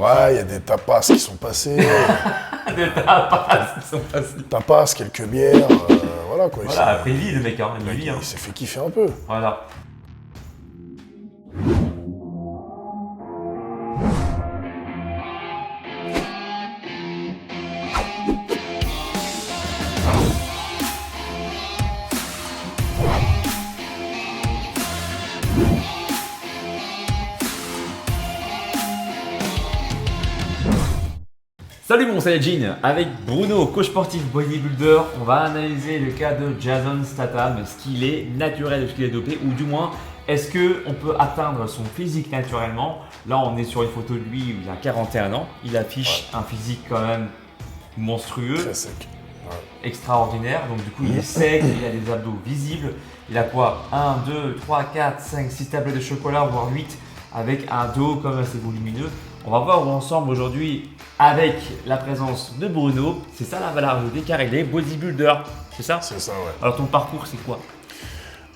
Ouais, il y a des tapas qui sont passés. Des tapas qui sont passés. Tapas, quelques bières, voilà quoi. Voilà, après il vit le mec, hein, il vit. Hein. Il s'est fait kiffer un peu. Voilà. Salut mon Saiyajin, avec Bruno, coach sportif bodybuilder, on va analyser le cas de Jason Statham, est-ce qu'il est naturel, est-ce qu'il est dopé, ou du moins, est-ce qu'on peut atteindre son physique naturellement? Là on est sur une photo de lui où il a 41 ans, il affiche un physique quand même monstrueux, Très sec. Ouais. extraordinaire, donc du coup il est sec, il a des abdos visibles, il a quoi 1, 2, 3, 4, 5, 6 tablettes de chocolat, voire 8, avec un dos comme assez volumineux. On va voir ensemble aujourd'hui avec la présence de Bruno, c'est ça la valeur ajoutée car il est bodybuilder, c'est ça? C'est ça, ouais. Alors ton parcours c'est quoi?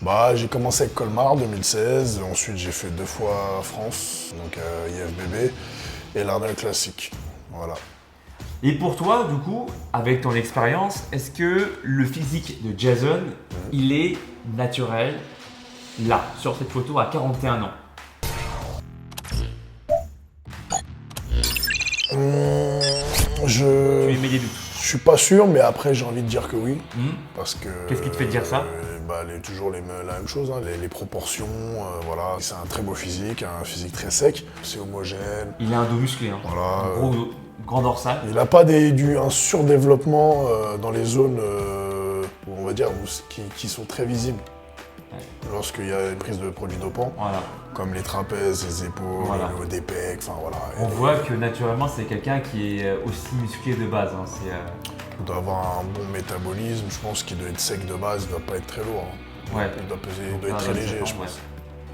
Bah, j'ai commencé avec Colmar 2016, ensuite j'ai fait 2 fois France, donc IFBB, et l'Arnold classique. Voilà. Et pour toi du coup, avec ton expérience, est-ce que le physique de Jason, il est naturel là, sur cette photo à 41 ans? Tu émets des doutes. Je suis pas sûr, mais après j'ai envie de dire que oui. Parce que. Qu'est-ce qui te fait dire ça? Toujours la même chose, hein, les proportions, voilà. C'est un très beau physique, un physique très sec, c'est homogène. Il a un dos musclé, hein. Voilà. Un gros grand dorsal. Il n'a pas un surdéveloppement dans les zones, on va dire, qui sont très visibles. Lorsqu'il y a une prise de produits dopants, Voilà. comme les trapèzes, les épaules, Voilà. le haut des pecs, enfin voilà. On voit que naturellement c'est quelqu'un qui est aussi musclé de base. Hein. Il doit avoir un bon métabolisme, je pense qu'il doit être sec de base, il doit pas être très lourd. Hein. Ouais. Il doit être très léger, je pense.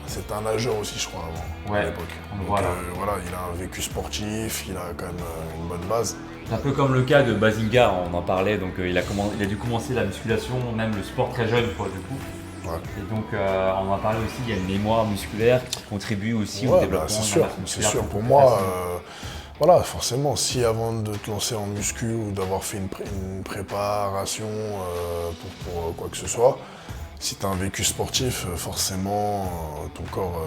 C'est un nageur aussi, je crois, avant, à l'époque. Donc voilà. Voilà, il a un vécu sportif, il a quand même une bonne base. C'est un peu comme le cas de Bazinga, on en parlait, donc il a dû commencer la musculation, même le sport très jeune, quoi, du coup. Ouais. Et donc, on en a parlé aussi, il y a une mémoire musculaire qui contribue aussi au développement de la masse musculaire. C'est sûr. Pour moi, voilà, forcément, si avant de te lancer en muscu ou d'avoir fait une préparation pour quoi que ce soit, si tu as un vécu sportif, forcément, ton corps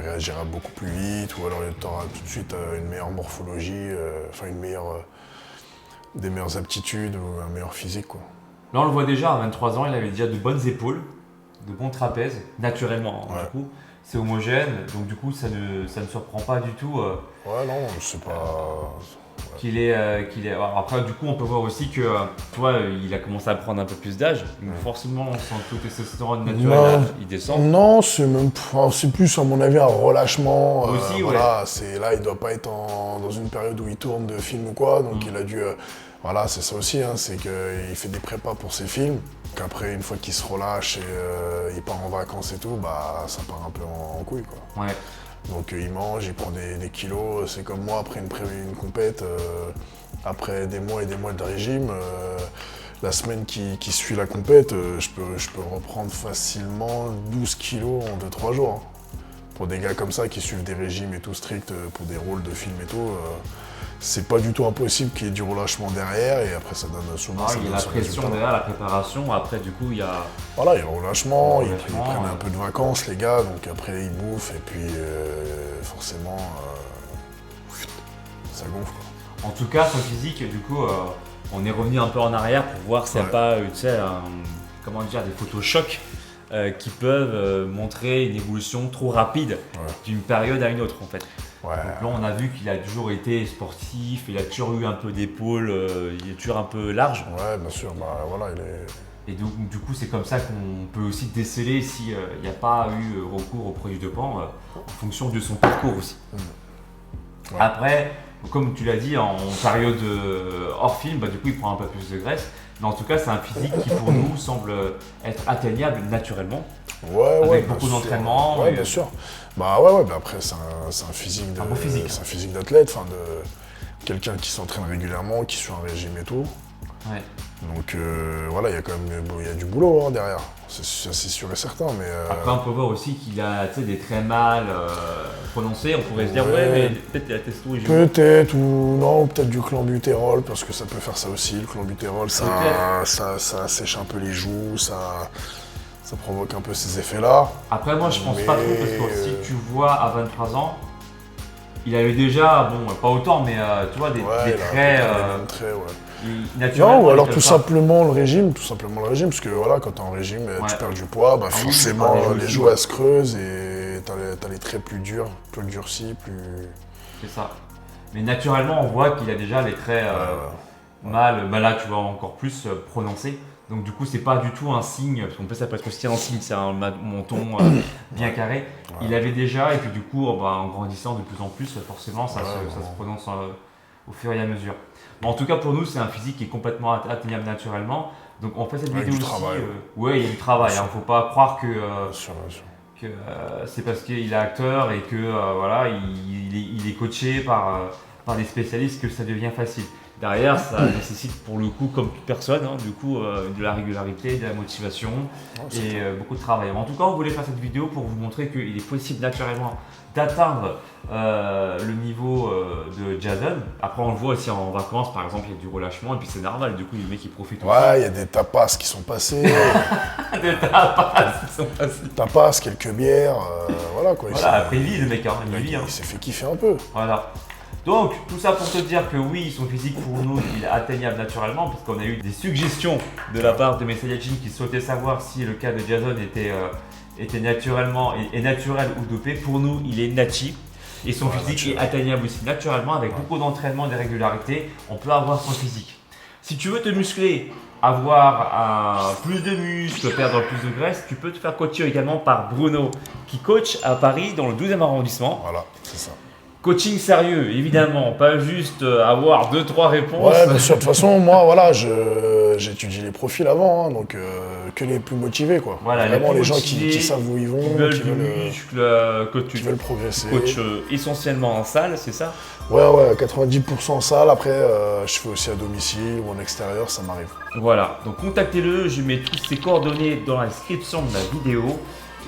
réagira beaucoup plus vite ou alors tu auras tout de suite une meilleure morphologie, des meilleures aptitudes ou un meilleur physique, quoi. Là, on le voit déjà, à 23 ans, il avait déjà de bonnes épaules, de bons trapèzes, naturellement, Ouais. du coup. C'est homogène, donc du coup, ça ne surprend pas du tout Ouais, non, c'est pas... qu'il est. Après, du coup, on peut voir aussi que, tu vois, il a commencé à prendre un peu plus d'âge, donc forcément, son taux de testostérone naturel, il descend. Non, c'est plus à mon avis un relâchement. Aussi, ouais. Voilà, là, il doit pas être dans une période où il tourne de film ou quoi, donc il a dû. Voilà, c'est ça aussi, hein, c'est qu'il fait des prépas pour ses films. Qu'après, une fois qu'il se relâche et il part en vacances et tout, bah ça part un peu en couille, quoi. Ouais. Donc il mange, il prend des kilos. C'est comme moi après une compète, après des mois et des mois de régime. La semaine qui suit la compète, je peux reprendre facilement 12 kilos en 2-3 jours. Hein. Pour des gars comme ça qui suivent des régimes et tout stricts pour des rôles de film et tout, c'est pas du tout impossible qu'il y ait du relâchement derrière et après ça donne souvent. Il y a la pression derrière, la préparation. Après, du coup, il y a. Voilà, il y a le relâchement, ils prennent un peu de vacances les gars, donc après ils bouffent et puis forcément ça gonfle, quoi. En tout cas, son physique, du coup, on est revenu un peu en arrière pour voir s'il n'y a pas, tu sais, comment dire, des photos chocs qui peuvent montrer une évolution trop rapide d'une période à une autre, en fait. Ouais. Donc là, on a vu qu'il a toujours été sportif, il a toujours eu un peu d'épaule, il est toujours un peu large. Ouais, bien sûr, bah voilà, il est. Et donc, du coup, c'est comme ça qu'on peut aussi déceler s'il n'y a pas eu recours aux produits dopants en fonction de son parcours aussi. Ouais. Après, comme tu l'as dit, en période hors film, bah, du coup, il prend un peu plus de graisse. Mais en tout cas, c'est un physique qui, pour nous, semble être atteignable naturellement. Avec beaucoup d'entraînement. Ouais, bien sûr. Bah ouais, mais après, c'est un physique Un bon physique. C'est un physique d'athlète, de quelqu'un qui s'entraîne régulièrement, qui suit un régime et tout. Ouais. Donc voilà, il y a quand même il y a du boulot hein, derrière, c'est sûr et certain. Mais Après, on peut voir aussi qu'il a des traits mal prononcés. On pourrait se dire, Ouais. ouais, mais peut-être la testo il joue. peut-être ou non, peut-être du clenbutérol, parce que ça peut faire ça aussi. Le clenbutérol, ça sèche un peu les joues, ça provoque un peu ces effets-là. Après, moi, je pense pas trop, parce que Mais, si tu vois à 23 ans, il avait déjà, bon, pas autant, mais tu vois, des ouais, traits les mêmes traits, ouais. naturellement. Non, ou alors ils tout peuvent pas. simplement le régime, parce que voilà, quand t'es en régime, tu perds du poids, bah Ah oui, forcément les joues les aussi, joues ouais. elles se creusent et t'as les traits plus durs, plus durcis, plus. C'est ça. Mais naturellement, on voit qu'il a déjà les traits mal, bah là, tu vois, encore plus prononcés. Donc, du coup, c'est pas du tout un signe, parce qu'en plus, ça peut être aussi un signe, c'est un menton bien carré. Ouais. Il avait déjà, et puis du coup, en grandissant de plus en plus, forcément, ça se prononce au fur et à mesure. Bon, en tout cas, pour nous, c'est un physique qui est complètement atteignable naturellement. Donc, on fait cette Avec vidéo du aussi. travail. Ouais, il y a du travail. Bien Hein, sûr. faut pas croire que. Bien sûr. que c'est parce qu'il est acteur et que voilà, il est coaché par des spécialistes que ça devient facile. Derrière, ça nécessite pour le coup, comme toute personne, hein, du coup, de la régularité, de la motivation et beaucoup de travail. En tout cas, on voulait faire cette vidéo pour vous montrer qu'il est possible naturellement d'atteindre le niveau de Jason. Après, on le voit aussi en vacances, par exemple, il y a du relâchement et puis c'est normal, du coup, le mec il profite aussi. Ouais, il y a des tapas qui sont passés, Des tapas qui sont passés. tapas, quelques bières, voilà quoi. Voilà, après il vit le mec, hein, il vit. Hein. Il s'est fait kiffer un peu. Voilà. Donc, tout ça pour te dire que oui, son physique pour nous, il est atteignable naturellement, parce qu'on a eu des suggestions de la part de mes Saiyajins qui souhaitaient savoir si le cas de Jason était naturellement et naturel ou dopé. Pour nous, il est nati. Et son physique est atteignable aussi naturellement, avec beaucoup d'entraînement et de régularité, on peut avoir son physique. Si tu veux te muscler, avoir plus de muscles, perdre plus de graisse, tu peux te faire coacher également par Bruno, qui coach à Paris dans le 12e arrondissement. Voilà, c'est ça. Coaching sérieux, évidemment, pas juste avoir 2-3 réponses. Ouais, bien sûr. De toute façon, moi, voilà, j'étudie les profils avant, hein, donc que les plus motivés, quoi. Voilà, vraiment les les plus gens motivés, qui savent où ils vont, qui veulent qui du veulent, muscle, que tu qui veulent progresser. coaches essentiellement en salle, c'est ça? Ouais, 90% en salle. Après, je fais aussi à domicile ou en extérieur, ça m'arrive. Voilà, donc contactez-le, je mets toutes ses coordonnées dans la description de la vidéo.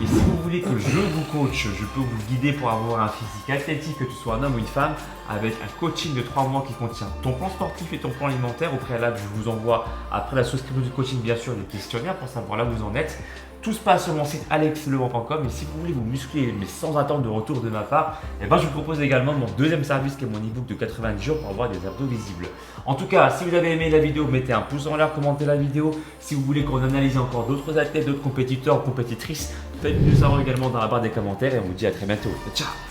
Et si vous voulez que je vous coach, je peux vous guider pour avoir un physique athlétique, que tu sois un homme ou une femme, avec un coaching de 3 mois qui contient ton plan sportif et ton plan alimentaire. Au préalable, je vous envoie, après la souscription du coaching, bien sûr, des questionnaires pour savoir là où vous en êtes. Tout se passe sur mon site alexlevent.com et si vous voulez vous muscler mais sans attendre de retour de ma part, je vous propose également mon deuxième service qui est mon ebook de 90 jours pour avoir des abdos visibles. En tout cas, si vous avez aimé la vidéo, mettez un pouce en l'air, commentez la vidéo. Si vous voulez qu'on analyse encore d'autres athlètes, d'autres compétiteurs ou compétitrices, faites-nous savoir également dans la barre des commentaires et on vous dit à très bientôt. Ciao!